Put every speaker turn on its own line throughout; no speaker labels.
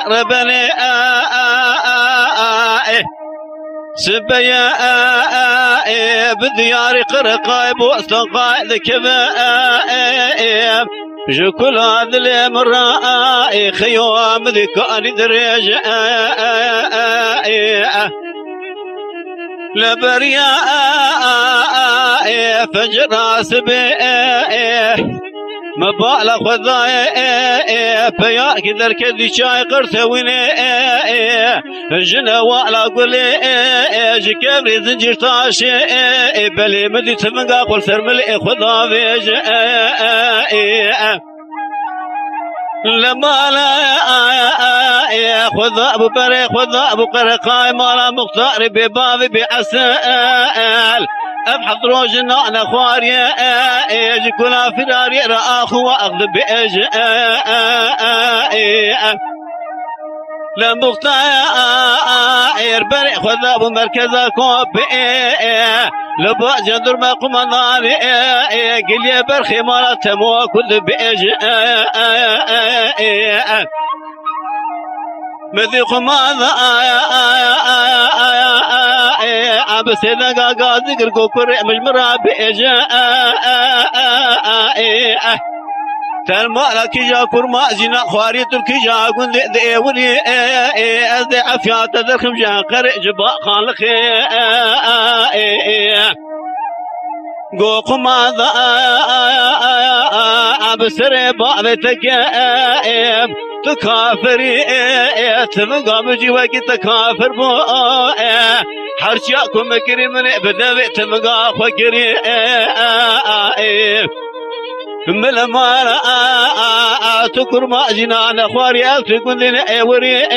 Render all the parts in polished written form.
ربني سبيا بديار قرقايب واستقايد كبايب جكل هذا المرأي خيوم ذكاني دريج لبريا فجر سبي مبالغ خذاي بيا كذا كذي شاي قرثويني جنا ولا قولي جكبري زنجر طاشي بلي مدي تمنقا قول سرملي خذا فيج لما لا خذ ابو بري خذ ابو قرقاي مالا مختار ببابي بعسال ابحث روجنا انا خواري يجكنا فراري راخ واخذ باج لمختار بري خذ ابو مركز كوبي لبا جندر ما قمناني قل يا برخي مالا تمو كل باج مذيق ماذا بس إذا قاعد ذكر كوكر مجمرة بإجا تلما لك جا كرما زنا خواري تركي جا قند ذي وري أزدي عفيات ذرخم جا قرئ جبا خالق قوق ماذا بسر بابتك تكافري تبقى بجواك تكافر بو حرشاكم مكري من بدوي تبقى خكري ملما تكر ما جنان خواري تكون لنا وري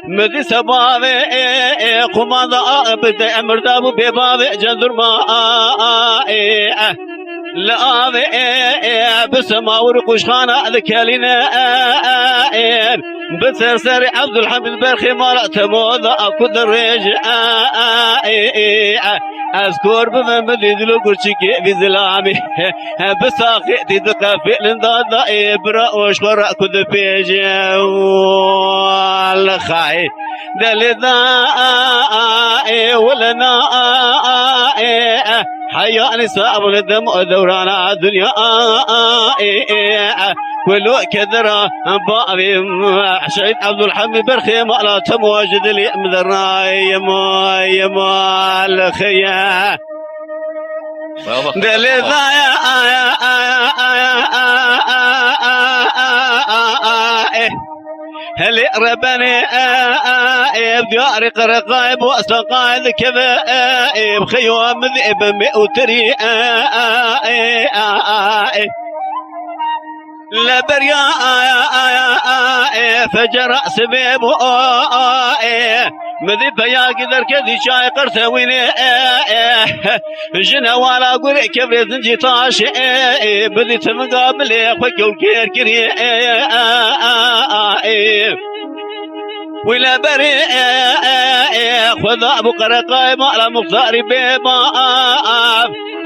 مدي سبابي قماضة بدأ مرداب ببابي جندر ما لا بسما ورقش خانة ذكالينا بسرسري عبد الحميد برخي مالا تموضع أكد الريج أذكر بمن مديد لو قرشكي بزلامي بساقي تدقى فعل ضادا إبرا وشخر أكد بيج والخاي دلذا ولنا حياني صعب للدم ودورانا الدنيا كله كدرة بابي شهيد عبد الحميد برخي مالا تمواجد لي مذرنا يما الخيا دلذا هل ربني بديار قرقايب واستقايد كذا بخيوم ذئب مئوتري لبريا فجر سبيب مذي بيا قدر كذي شاي قرثويني جنا ولا قري كبري زنجي طاشي بدي تمقابل خوكي والكيركري ولا بري خذ ابو قرقايب على مختاري بيبا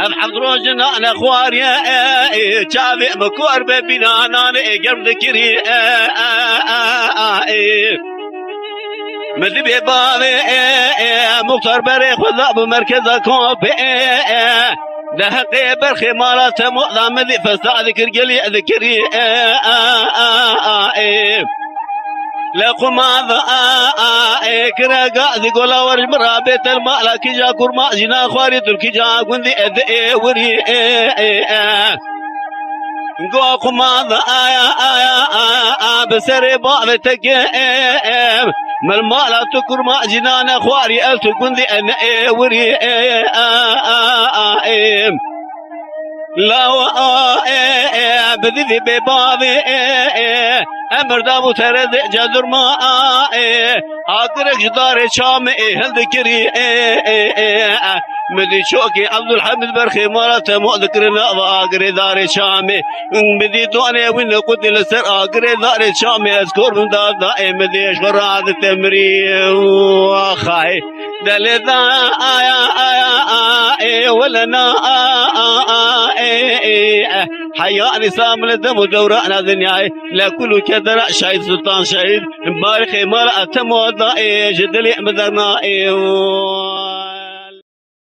ابحث روجنا انا خواري شافي مكور ببينا انا قرب ذكري مدي ببابي مختار بري خذ ابو مركز كوبي لحقي برخي مالا تموضع مدي فسا ذكر قلي ذكري لكم هذا كرا قاعد يقول ورج مرابط المال كي جا كرما جنا خواري تركي جا قندي ادي وري قوكم هذا بسري بابتك مال مال تكرما جنا خواري الت قندي ادي وري لا بذي ببابي امر دابو ترد جدر ما اقرك جدار شام هل ذكري مدي شوكي عبد الحميد برخي مرة مو ذكرنا ضاقري داري شامي مدي دوني وين قلت لسر اقري داري شامي اذكر من دار دائم مدي اشغر هذا التمري وخاي دلذا آيا ولنا حياني سامل الدم ودورنا دنياي لا كل كدر شهيد سلطان شهيد مبارخي مرأة موضع جدلي مدرنا